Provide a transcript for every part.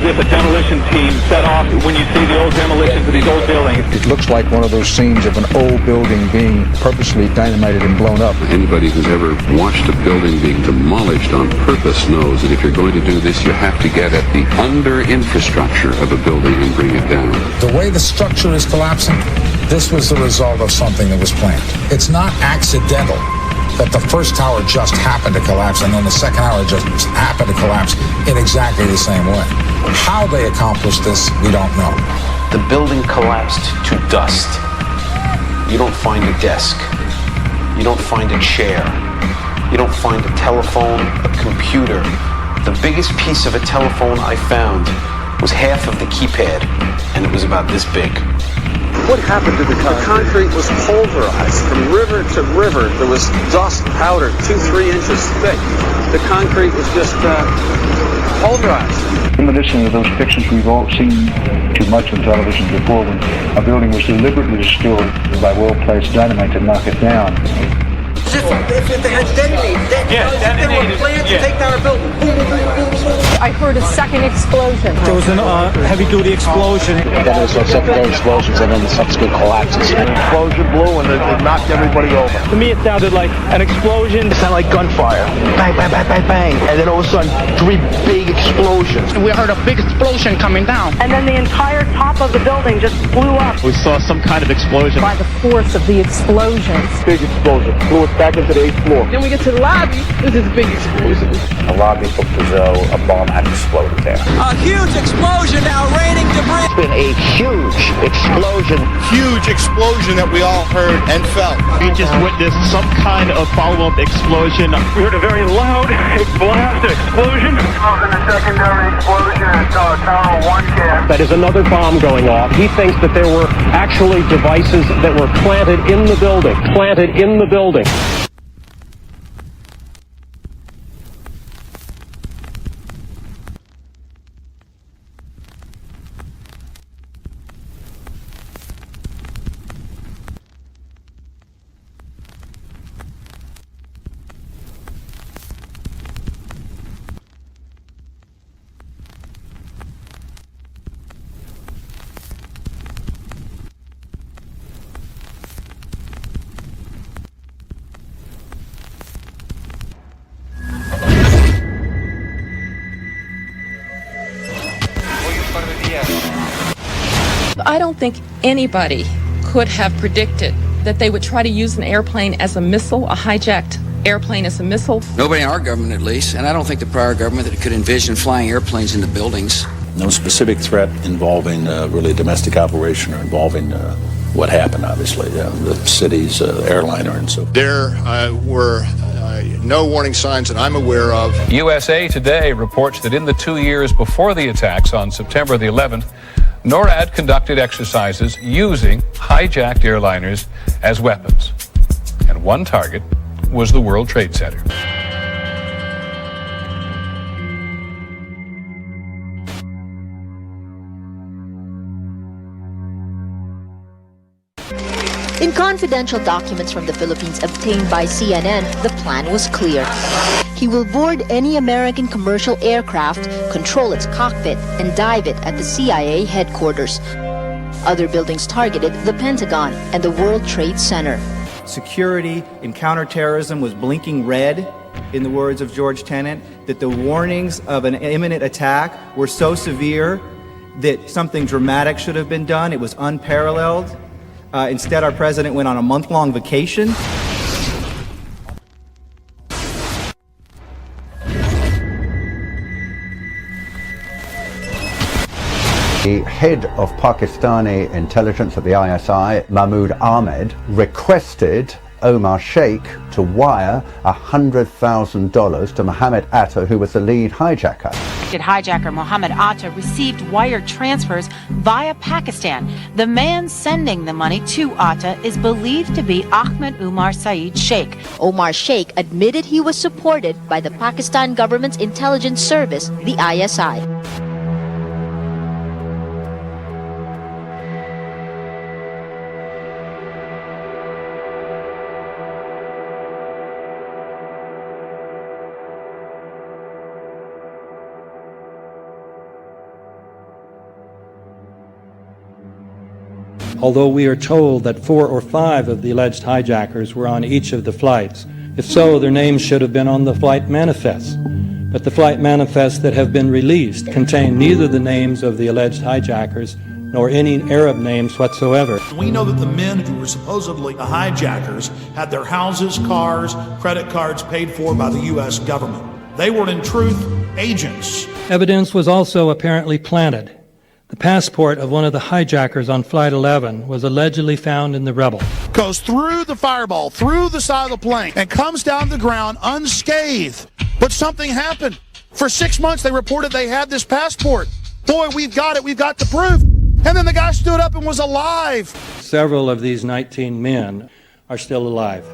if a demolition team set off when you see the old demolitions of these old buildings. It looks like one of those scenes of an old building being purposely dynamited and blown up. Anybody who's ever watched a building being demolished on purpose knows that if you're going to do this, you have to get at the under-infrastructure of a building and bring it down. The way the structure is collapsing, this was the result of something that was planned. It's not accidental that the first tower just happened to collapse and then the second tower just happened to collapse in exactly the same way. How they accomplished this, we don't know. The building collapsed to dust. You don't find a desk. You don't find a chair. You don't find a telephone, a computer. The biggest piece of a telephone I found was half of the keypad, and it was about this big. What happened to the concrete? The concrete was pulverized from river to river. There was dust, powder, 2-3 inches thick. The concrete was just pulverized. In addition to those pictures we've all seen too much on television before, when a building was deliberately destroyed by well-placed dynamite to knock it down. If they had detonated, they were planned to take down a building. I heard a second explosion. There was a heavy-duty explosion. Then there was secondary explosions and then the subsequent collapses. An explosion blew and it knocked everybody over. To me, it sounded like an explosion. It sounded like gunfire. Bang, bang, bang, bang, bang. And then all of a sudden, 3 big explosions. We heard a big explosion coming down. And then the entire top of the building just blew up. We saw some kind of explosion. By the force of the explosions. Big explosion. Blew us back into the 8th floor. Then we get to the lobby. This is a big explosion. The lobby looked as though a bomb had exploded there. A huge explosion now raining debris. It's been a huge explosion. Huge explosion that we all heard and felt. We just witnessed some kind of follow-up explosion. We heard a very loud blast explosion. The secondary explosion at Tower 1 camp. That is another bomb going off. He thinks that there were actually devices that were planted in the building. Planted in the building. I don't think anybody could have predicted that they would try to use an airplane as a missile, a hijacked airplane as a missile. Nobody in our government, at least, and I don't think the prior government that could envision flying airplanes into buildings. No specific threat involving really a domestic operation or involving what happened, obviously, the city's airliner and so forth. There were no warning signs that I'm aware of. USA Today reports that in the 2 years before the attacks on September the 11th, NORAD conducted exercises using hijacked airliners as weapons. And one target was the World Trade Center. In confidential documents from the Philippines obtained by CNN, the plan was clear. He will board any American commercial aircraft, control its cockpit, and dive it at the CIA headquarters. Other buildings targeted the Pentagon and the World Trade Center. Security in counterterrorism was blinking red, in the words of George Tenet, that the warnings of an imminent attack were so severe that something dramatic should have been done. It was unparalleled. Instead, our president went on a month-long vacation. The head of Pakistani intelligence at the ISI, Mahmoud Ahmed, requested Omar Sheikh to wire $100,000 to Mohammed Atta, who was the lead hijacker. Hijacker Mohammed Atta received wire transfers via Pakistan. The man sending the money to Atta is believed to be Ahmed Umar Saeed Sheikh. Omar Sheikh admitted he was supported by the Pakistan government's intelligence service, the ISI. although we are told that 4 or 5 of the alleged hijackers were on each of the flights. If so, their names should have been on the flight manifests. But the flight manifests that have been released contain neither the names of the alleged hijackers nor any Arab names whatsoever. We know that the men who were supposedly the hijackers had their houses, cars, credit cards paid for by the U.S. government. They were, in truth, agents. Evidence was also apparently planted. The passport of one of the hijackers on Flight 11 was allegedly found in the rubble. Goes through the fireball, through the side of the plane, and comes down the ground unscathed. But something happened. For 6 months, they reported they had this passport. Boy, we've got it. We've got the proof. And then the guy stood up and was alive. Several of these 19 men are still alive.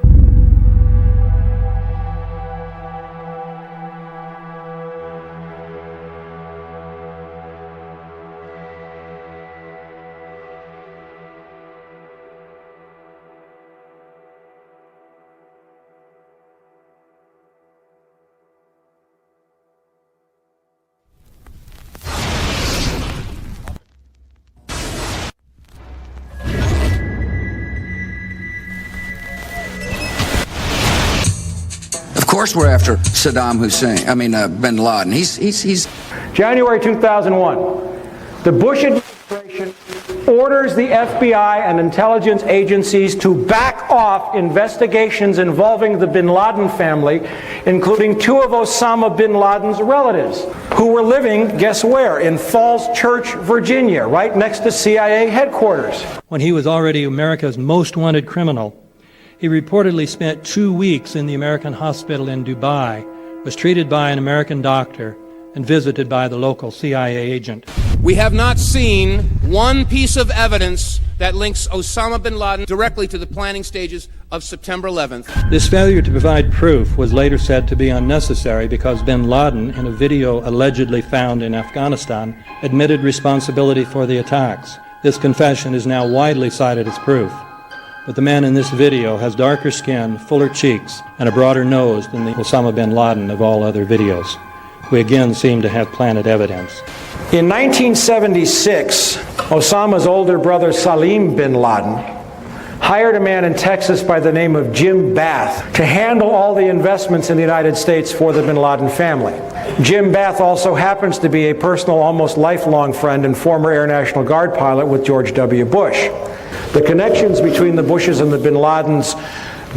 Of course we're after Saddam Hussein, bin Laden. He's January 2001, the Bush administration orders the FBI and intelligence agencies to back off investigations involving the bin Laden family, including 2 of Osama bin Laden's relatives, who were living, guess where, in Falls Church, Virginia, right next to CIA headquarters. When he was already America's most wanted criminal, he reportedly spent 2 weeks in the American hospital in Dubai, was treated by an American doctor, and visited by the local CIA agent. We have not seen one piece of evidence that links Osama bin Laden directly to the planning stages of September 11th. This failure to provide proof was later said to be unnecessary because bin Laden, in a video allegedly found in Afghanistan, admitted responsibility for the attacks. This confession is now widely cited as proof. But the man in this video has darker skin, fuller cheeks, and a broader nose than the Osama bin Laden of all other videos. We again seem to have planted evidence. In 1976, Osama's older brother Salim bin Laden hired a man in Texas by the name of Jim Bath to handle all the investments in the United States for the bin Laden family. Jim Bath also happens to be a personal, almost lifelong friend and former Air National Guard pilot with George W. Bush. The connections between the Bushes and the bin Ladens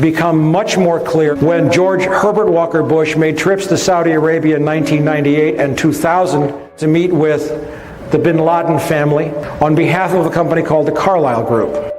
become much more clear when George Herbert Walker Bush made trips to Saudi Arabia in 1998 and 2000 to meet with the bin Laden family on behalf of a company called the Carlyle Group.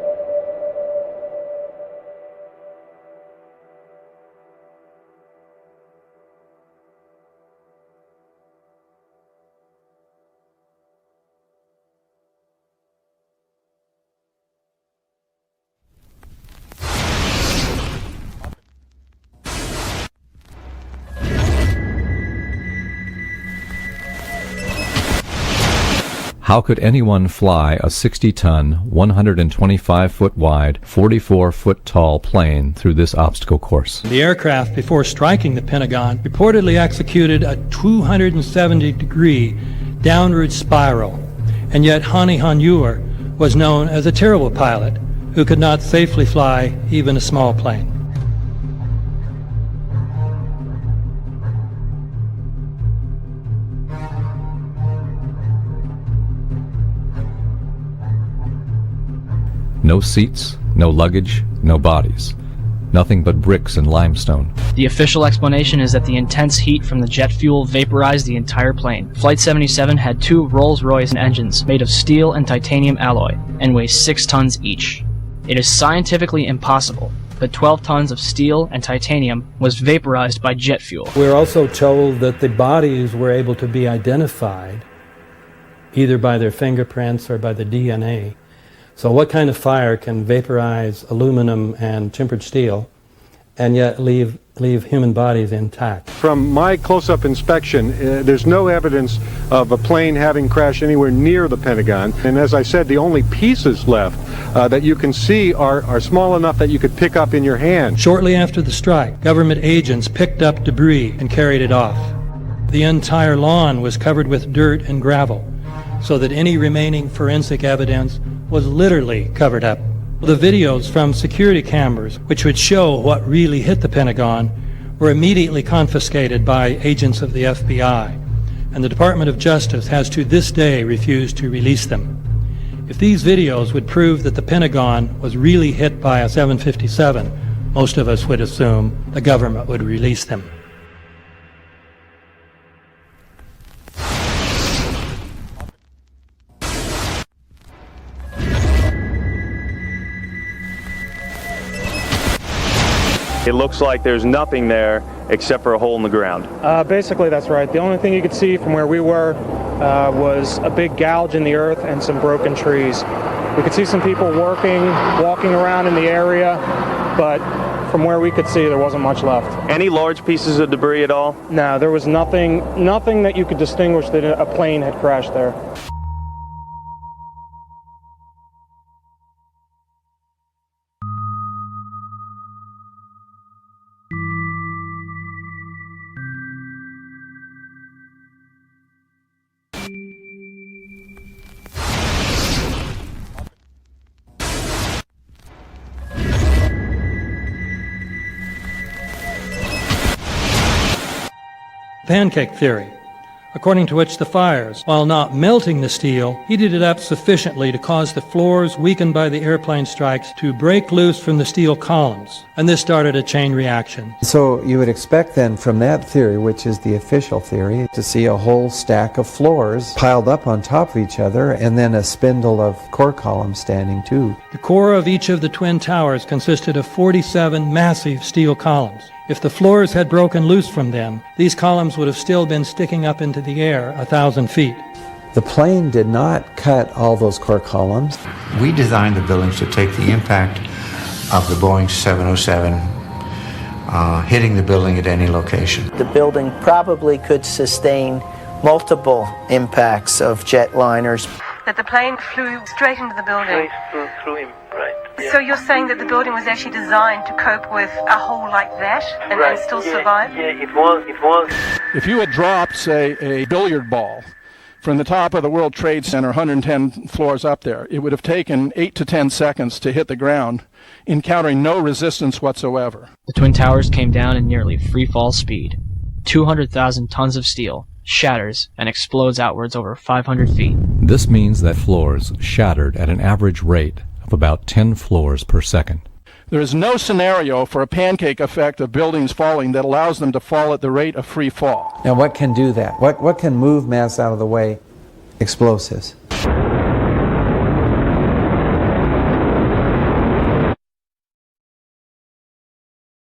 How could anyone fly a 60-ton, 125-foot wide, 44-foot tall plane through this obstacle course? The aircraft, before striking the Pentagon, reportedly executed a 270-degree downward spiral, and yet Hani Hanjour was known as a terrible pilot who could not safely fly even a small plane. No seats, no luggage, no bodies. Nothing but bricks and limestone. The official explanation is that the intense heat from the jet fuel vaporized the entire plane. Flight 77 had 2 Rolls-Royce engines made of steel and titanium alloy and weigh 6 tons each. It is scientifically impossible, but 12 tons of steel and titanium was vaporized by jet fuel. We're also told that the bodies were able to be identified either by their fingerprints or by the DNA. So what kind of fire can vaporize aluminum and tempered steel and yet leave human bodies intact? From my close-up inspection, there's no evidence of a plane having crashed anywhere near the Pentagon. And as I said, the only pieces left that you can see are small enough that you could pick up in your hand. Shortly after the strike, government agents picked up debris and carried it off. The entire lawn was covered with dirt and gravel. so that any remaining forensic evidence was literally covered up. The videos from security cameras, which would show what really hit the Pentagon, were immediately confiscated by agents of the FBI, and the Department of Justice has to this day refused to release them. If these videos would prove that the Pentagon was really hit by a 757, most of us would assume the government would release them. It looks like there's nothing there except for a hole in the ground. Basically, that's right. The only thing you could see from where we were was a big gouge in the earth and some broken trees. We could see some people walking around in the area, but from where we could see, there wasn't much left. Any large pieces of debris at all? No, there was nothing that you could distinguish that a plane had crashed there. Pancake theory, according to which the fires, while not melting the steel, heated it up sufficiently to cause the floors weakened by the airplane strikes to break loose from the steel columns, and this started a chain reaction. So you would expect then from that theory, which is the official theory, to see a whole stack of floors piled up on top of each other and then a spindle of core columns standing too. The core of each of the twin towers consisted of 47 massive steel columns. If the floors had broken loose from them, these columns would have still been sticking up into the air 1,000 feet. The plane did not cut all those core columns. We designed the buildings to take the impact of the Boeing 707 hitting the building at any location. The building probably could sustain multiple impacts of jetliners. That the plane flew straight into the building. Through him, right. Yeah. So you're saying that the building was actually designed to cope with a hole like that and then still survive? Yeah, it was. If you had dropped, say, a billiard ball from the top of the World Trade Center, 110 floors up there, it would have taken 8 to 10 seconds to hit the ground, encountering no resistance whatsoever. The Twin Towers came down in nearly free fall speed. 200,000 tons of steel shatters and explodes outwards over 500 feet. This means that floors shattered at an average rate of about 10 floors per second. There is no scenario for a pancake effect of buildings falling that allows them to fall at the rate of free fall. Now what can do that? What can move mass out of the way? Explosives.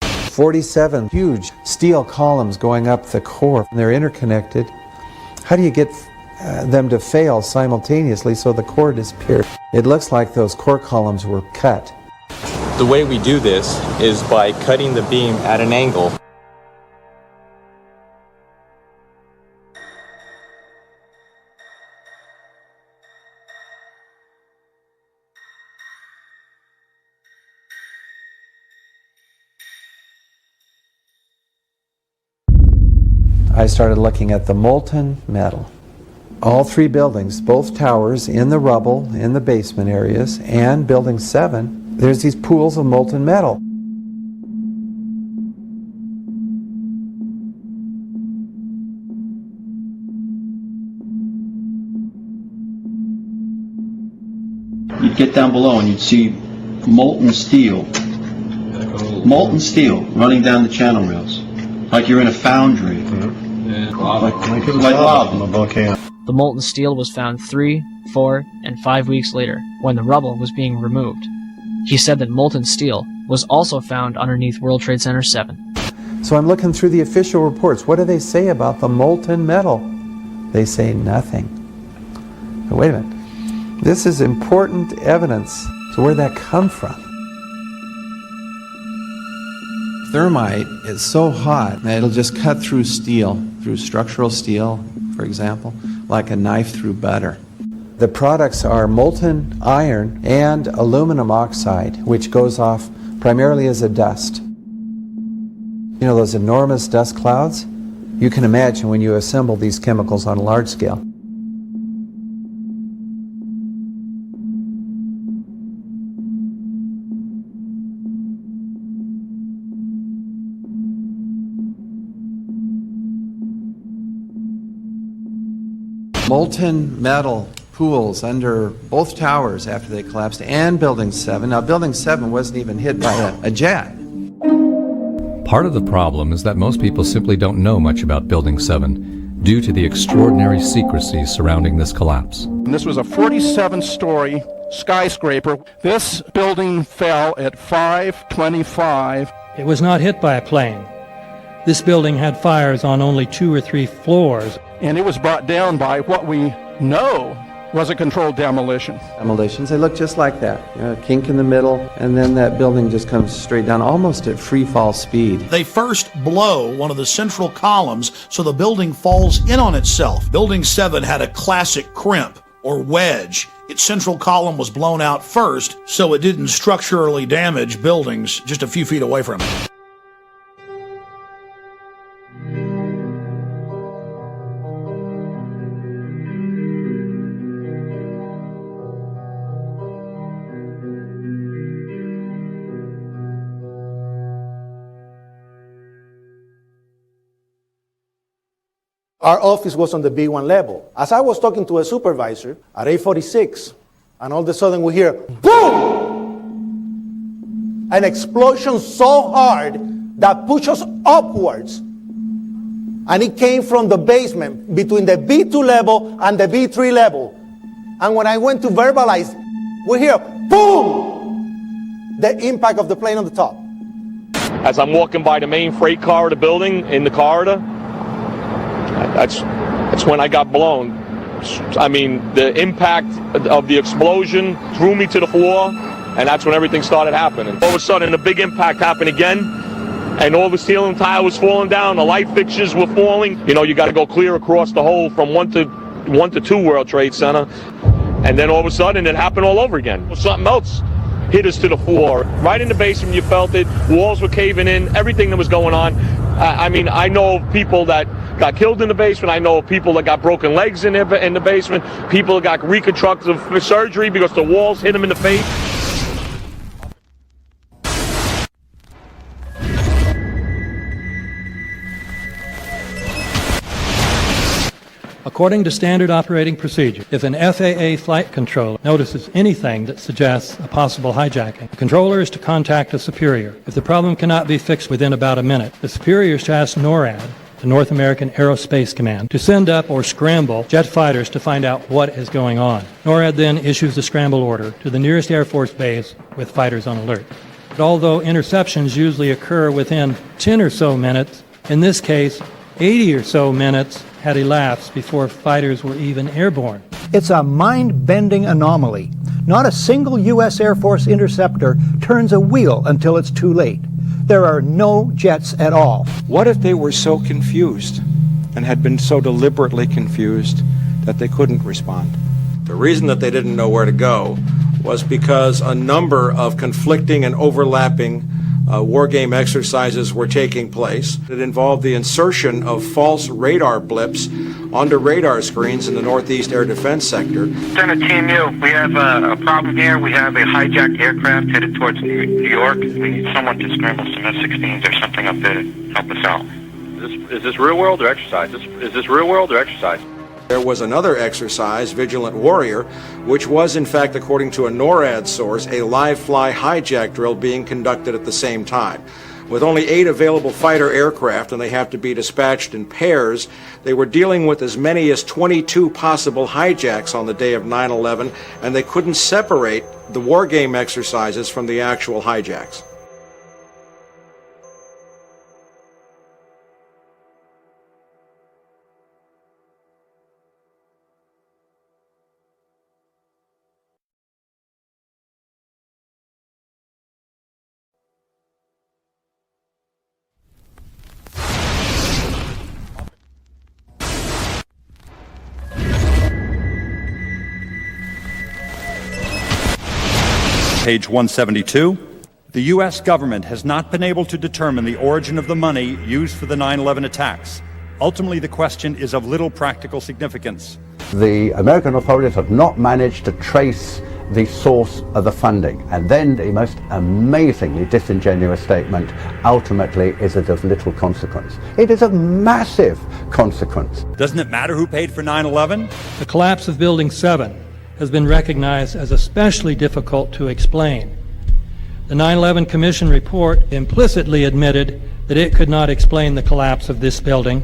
"47 huge steel columns going up the core. They're interconnected. How do you get them to fail simultaneously so the core disappears?" It looks like those core columns were cut. The way we do this is by cutting the beam at an angle. I started looking at the molten metal. All three buildings, both towers in the rubble, in the basement areas, and Building 7, there's these pools of molten metal. You'd get down below and you'd see molten steel running down the channel rails, like you're in a foundry. Like lava. The molten steel was found 3, 4, and 5 weeks later, when the rubble was being removed. He said that molten steel was also found underneath World Trade Center 7. So I'm looking through the official reports. What do they say about the molten metal? They say nothing. But wait a minute. This is important evidence. So where did that come from? Thermite is so hot that it'll just cut through steel, through structural steel, for example, like a knife through butter. The products are molten iron and aluminum oxide, which goes off primarily as a dust. You know those enormous dust clouds? You can imagine when you assemble these chemicals on a large scale. molten metal pools under both towers after they collapsed and Building 7. Now, Building 7 wasn't even hit by a jet. Part of the problem is that most people simply don't know much about Building 7 due to the extraordinary secrecy surrounding this collapse. And this was a 47-story skyscraper. This building fell at 5:25. It was not hit by a plane. This building had fires on only 2 or 3 floors. And it was brought down by what we know was a controlled demolition. Demolitions, they look just like that. A kink in the middle, and then that building just comes straight down, almost at free fall speed. They first blow one of the central columns so the building falls in on itself. Building 7 had a classic crimp or wedge. Its central column was blown out first, so it didn't structurally damage buildings just a few feet away from it. Our office was on the B1 level. As I was talking to a supervisor at 8:46, and all of a sudden we hear, boom! An explosion so hard that pushed us upwards. And it came from the basement between the B2 level and the B3 level. And when I went to verbalize, we hear, boom! The impact of the plane on the top. As I'm walking by the main freight corridor building in the corridor, that's when I got blown. I mean, the impact of the explosion threw me to the floor, and that's when everything started happening. All of a sudden, a big impact happened again, and all the ceiling tile was falling down, the light fixtures were falling. You know, you got to go clear across the whole from 1 to 2 World Trade Center, and then all of a sudden, it happened all over again. Something else hit us to the floor. Right in the basement, you felt it. Walls were caving in, everything that was going on. I mean, I know of people that got killed in the basement. I know of people that got broken legs in the basement. People that got reconstructive surgery because the walls hit them in the face. According to standard operating procedure, if an FAA flight controller notices anything that suggests a possible hijacking, the controller is to contact a superior. If the problem cannot be fixed within about a minute, the superior is to ask NORAD, the North American Aerospace Command, to send up or scramble jet fighters to find out what is going on. NORAD then issues the scramble order to the nearest Air Force base with fighters on alert. But although interceptions usually occur within 10 or so minutes, in this case, 80 or so minutes had elapsed before fighters were even airborne. It's a mind-bending anomaly. Not a single U.S. Air Force interceptor turns a wheel until it's too late. There are no jets at all. What if they were so confused and had been so deliberately confused that they couldn't respond? The reason that they didn't know where to go was because a number of conflicting and overlapping war game exercises were taking place. It involved the insertion of false radar blips onto radar screens in the Northeast Air Defense Sector. Center Team U, we have a problem here. We have a hijacked aircraft headed towards New York. We need someone to scramble some F-16s or something up there to help us out. Is this real world or exercise? Is this real world or exercise? There was another exercise, Vigilant Warrior, which was, in fact, according to a NORAD source, a live-fly hijack drill being conducted at the same time. With only 8 available fighter aircraft, and they have to be dispatched in pairs, they were dealing with as many as 22 possible hijacks on the day of 9/11, and they couldn't separate the war game exercises from the actual hijacks. Page 172. The U.S. government has not been able to determine the origin of the money used for the 9/11 attacks. Ultimately, the question is of little practical significance. The American authorities have not managed to trace the source of the funding. And then the most amazingly disingenuous statement, ultimately is it of little consequence. It is of massive consequence. Doesn't it matter who paid for 9/11? The collapse of Building 7 has been recognized as especially difficult to explain. The 9/11 Commission report implicitly admitted that it could not explain the collapse of this building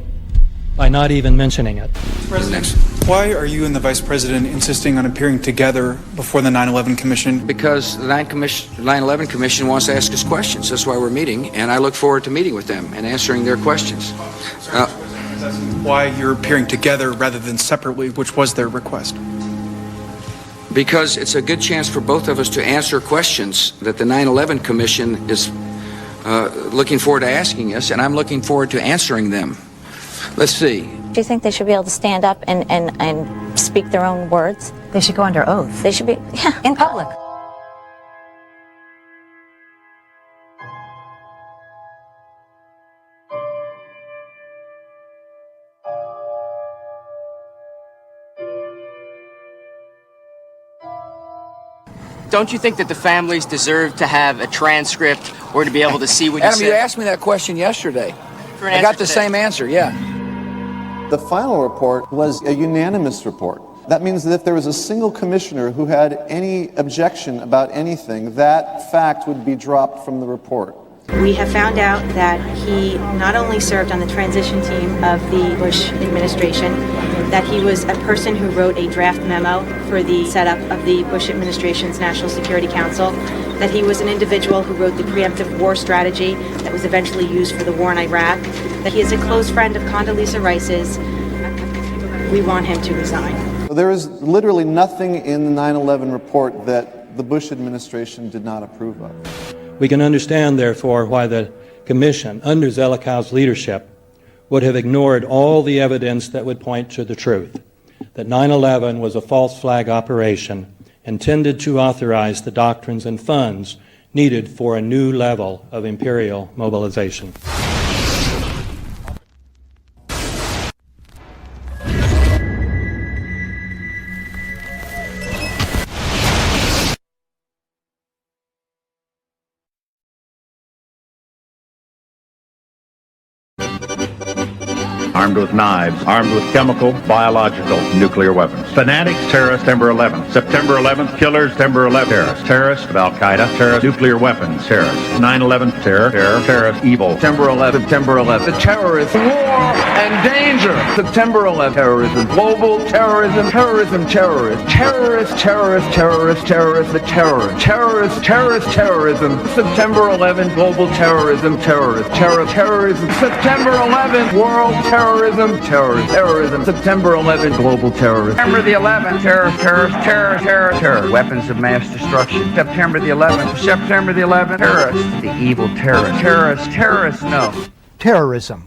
by not even mentioning it. President, why are you and the Vice President insisting on appearing together before the 9/11 Commission? Because the 9/11 Commission wants to ask us questions. That's why we're meeting, and I look forward to meeting with them and answering their questions. Why you're appearing together rather than separately, which was their request? Because it's a good chance for both of us to answer questions that the 9/11 Commission is looking forward to asking us, and I'm looking forward to answering them. Let's see. Do you think they should be able to stand up and speak their own words? They should go under oath. They should be, yeah. In public. Don't you think that the families deserve to have a transcript or to be able to see what you Adam, said? you asked me that question yesterday. I got the same answer, yeah. The final report was a unanimous report. That means that if there was a single commissioner who had any objection about anything, that fact would be dropped from the report. We have found out that he not only served on the transition team of the Bush administration, that he was a person who wrote a draft memo for the setup of the Bush administration's National Security Council, that he was an individual who wrote the preemptive war strategy that was eventually used for the war in Iraq, that he is a close friend of Condoleezza Rice's. We want him to resign. There is literally nothing in the 9/11 report that the Bush administration did not approve of. We can understand, therefore, why the Commission, under Zelikow's leadership, would have ignored all the evidence that would point to the truth, that 9/11 was a false flag operation intended to authorize the doctrines and funds needed for a new level of imperial mobilization. Armed with knives, armed with chemical, biological, nuclear weapons. Fanatics, terrorists, September 11th. September 11th, killers, September 11th, terrorists. Terrorists of Al-Qaeda, terrorists, nuclear weapons, terrorists. 9/11, terror, terrorist, evil. September 11th, September 11th. The terrorists, war and danger. September 11th, terrorism, global terrorism, terrorism, terrorists, terrorists, terrorists, terrorists, terrorists, the terror, terrorists, terrorist, terrorism. September 11th, global terrorism, terrorists, terrorism. September 11th, world terrorism, terrorism. September 11th, global terrorism. September the 11th, terror, weapons of mass destruction. September the 11th, September the 11th, terrorists, the evil terrorists, no. Terrorism.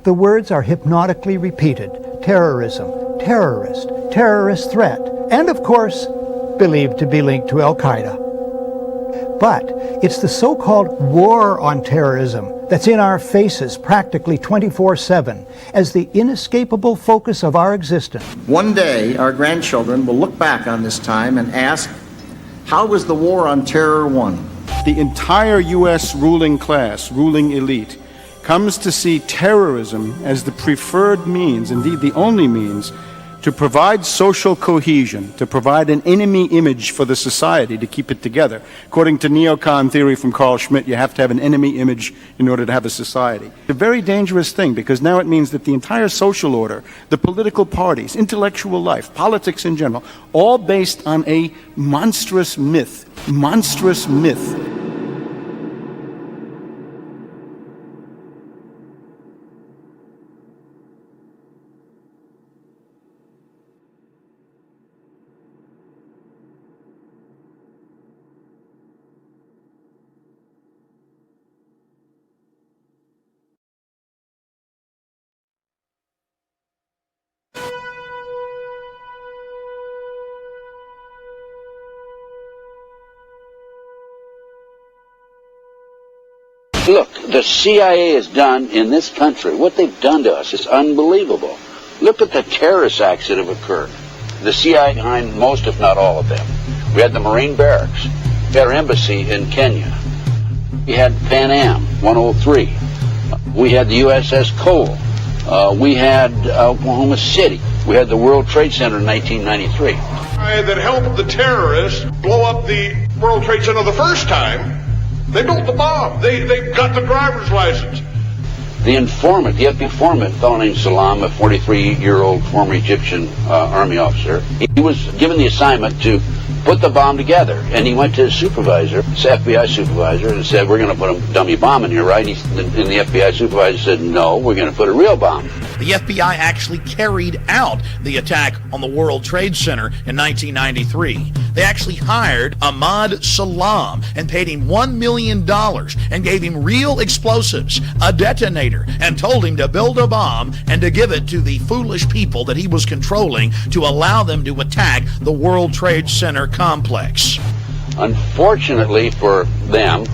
The words are hypnotically repeated. Terrorism, terrorist, terrorist threat, and of course, believed to be linked to Al-Qaeda. But it's the so-called war on terrorism that's in our faces practically 24/7 as the inescapable focus of our existence. One day, our grandchildren will look back on this time and ask, how was the war on terror won? The entire U.S. ruling class, ruling elite, comes to see terrorism as the preferred means, indeed the only means, to provide social cohesion, to provide an enemy image for the society to keep it together. According to neocon theory from Carl Schmitt, you have to have an enemy image in order to have a society. It's a very dangerous thing because now it means that the entire social order, the political parties, intellectual life, politics in general, all based on a monstrous myth. Monstrous myth. Look, the CIA has done in this country, what they've done to us is unbelievable. Look at the terrorist acts that have occurred. The CIA behind most, if not all of them. We had the Marine Barracks. We had our embassy in Kenya. We had Pan Am 103. We had the USS Cole. We had Oklahoma City. We had the World Trade Center in 1993. That helped the terrorists blow up the World Trade Center the first time. They built the bomb. They got the driver's license. The informant, the FBI informant, a fellow named Salam, a 43-year-old former Egyptian army officer, he was given the assignment to put the bomb together. And he went to his supervisor, his FBI supervisor, and said, we're going to put a dummy bomb in here, right? And the FBI supervisor said, no, we're going to put a real bomb. The FBI actually carried out the attack on the World Trade Center in 1993. They actually hired Ahmad Salam and paid him $1 million and gave him real explosives, a detonator, and told him to build a bomb and to give it to the foolish people that he was controlling to allow them to attack the World Trade Center complex. Unfortunately for them,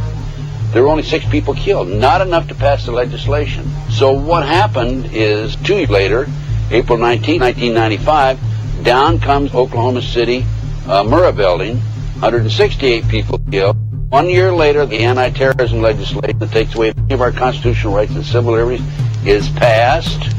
there were only 6 people killed, not enough to pass the legislation. So what happened is 2 years later, April 19, 1995, down comes Oklahoma City Murrah building, 168 people killed. 1 year later, the anti-terrorism legislation that takes away many of our constitutional rights and civil liberties is passed.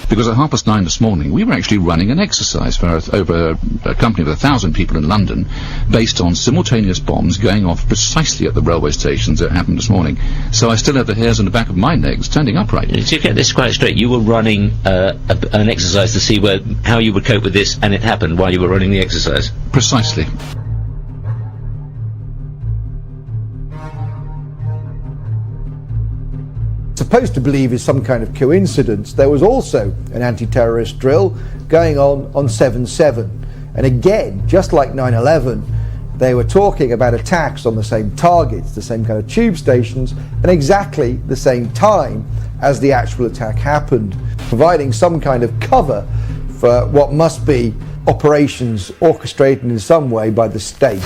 Because at 9:30 this morning, we were actually running an exercise for over a company of 1,000 people in London, based on simultaneous bombs going off precisely at the railway stations that happened this morning. So I still have the hairs on the back of my neck standing upright. To get this quite straight, you were running an exercise to see how you would cope with this, and it happened while you were running the exercise? Precisely. Supposed to believe is some kind of coincidence, there was also an anti-terrorist drill going on 7/7. And again, just like 9/11, they were talking about attacks on the same targets, the same kind of tube stations, and exactly the same time as the actual attack happened, providing some kind of cover for what must be operations orchestrated in some way by the state.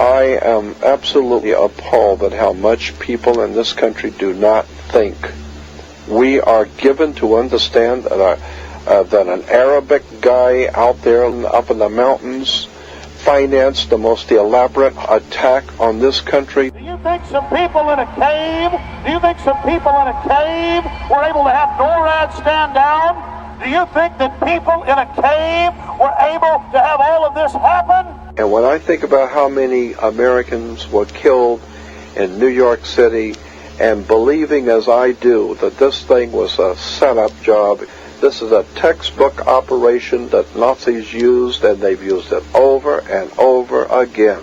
I am absolutely appalled at how much people in this country do not think. We are given to understand that an Arabic guy out there up in the mountains financed the most elaborate attack on this country. Do you think some people in a cave were able to have NORAD stand down? Do you think that people in a cave were able to have all of this happen? And when I think about how many Americans were killed in New York City, and believing as I do that this thing was a setup job, this is a textbook operation that Nazis used, and they've used it over and over again.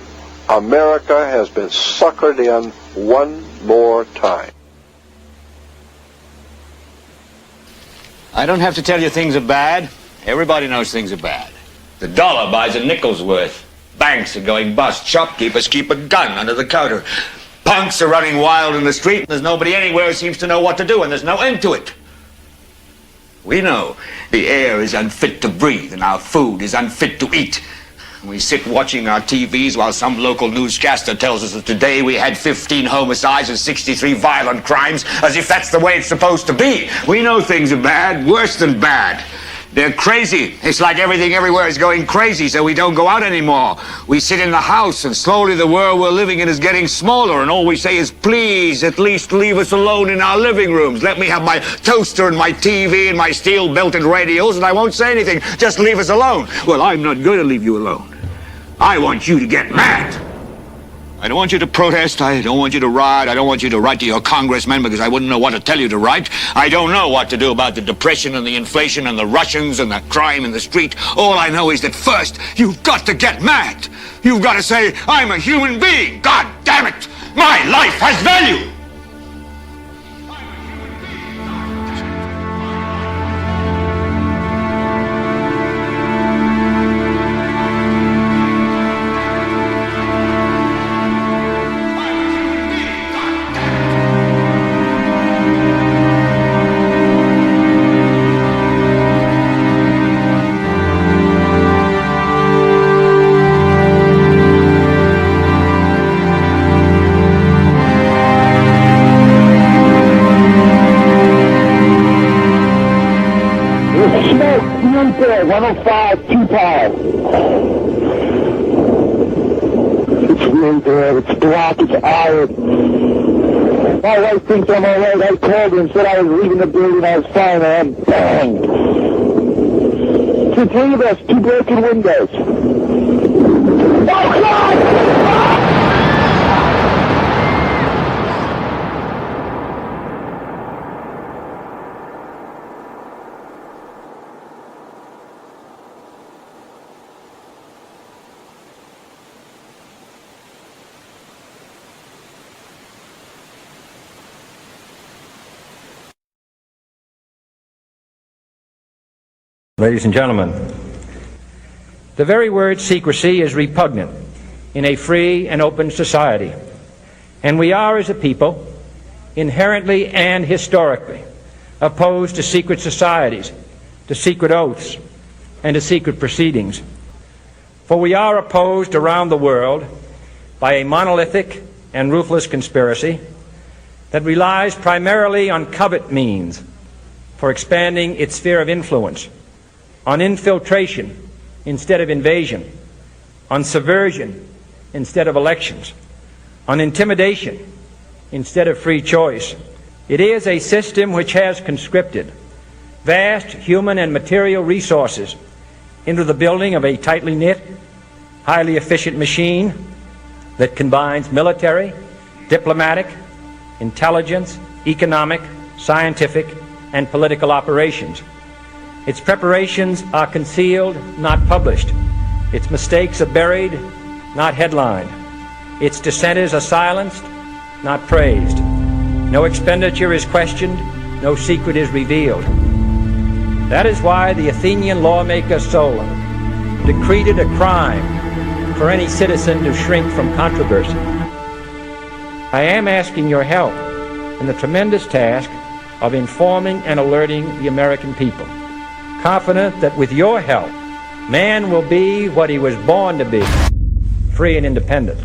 America has been suckered in one more time. I don't have to tell you things are bad. Everybody knows things are bad. The dollar buys a nickel's worth. Banks are going bust. Shopkeepers keep a gun under the counter. Punks are running wild in the street, and there's nobody anywhere who seems to know what to do, and there's no end to it. We know the air is unfit to breathe, and our food is unfit to eat. We sit watching our TVs while some local newscaster tells us that today we had 15 homicides and 63 violent crimes, as if that's the way it's supposed to be. We know things are bad, worse than bad. They're crazy. It's like everything everywhere is going crazy, so we don't go out anymore. We sit in the house, and slowly the world we're living in is getting smaller, and all we say is, please, at least leave us alone in our living rooms. Let me have my toaster and my TV and my steel-belted radios, and I won't say anything. Just leave us alone. Well, I'm not going to leave you alone. I want you to get mad. I don't want you to protest. I don't want you to riot. I don't want you to write to your congressmen because I wouldn't know what to tell you to write. I don't know what to do about the depression and the inflation and the Russians and the crime in the street. All I know is that first, you've got to get mad. You've got to say, I'm a human being. God damn it. My life has value. Smoke, 105, 2 pounds. It's really bad. It's black. It's iron. My wife thinks I'm all right. I called her and said I was leaving the building. I was fine, and I'm banged. It's 3 of us, 2 broken windows. Oh, God! Ladies and gentlemen, the very word secrecy is repugnant in a free and open society, and we are, as a people, inherently and historically opposed to secret societies, to secret oaths, and to secret proceedings. For we are opposed around the world by a monolithic and ruthless conspiracy that relies primarily on covert means for expanding its sphere of influence, on infiltration instead of invasion, on subversion instead of elections, on intimidation instead of free choice. It is a system which has conscripted vast human and material resources into the building of a tightly knit, highly efficient machine that combines military, diplomatic, intelligence, economic, scientific, and political operations. Its preparations are concealed, not published. Its mistakes are buried, not headlined. Its dissenters are silenced, not praised. No expenditure is questioned, no secret is revealed. That is why the Athenian lawmaker Solon decreed it a crime for any citizen to shrink from controversy. I am asking your help in the tremendous task of informing and alerting the American people, confident that with your help, man will be what he was born to be, free and independent.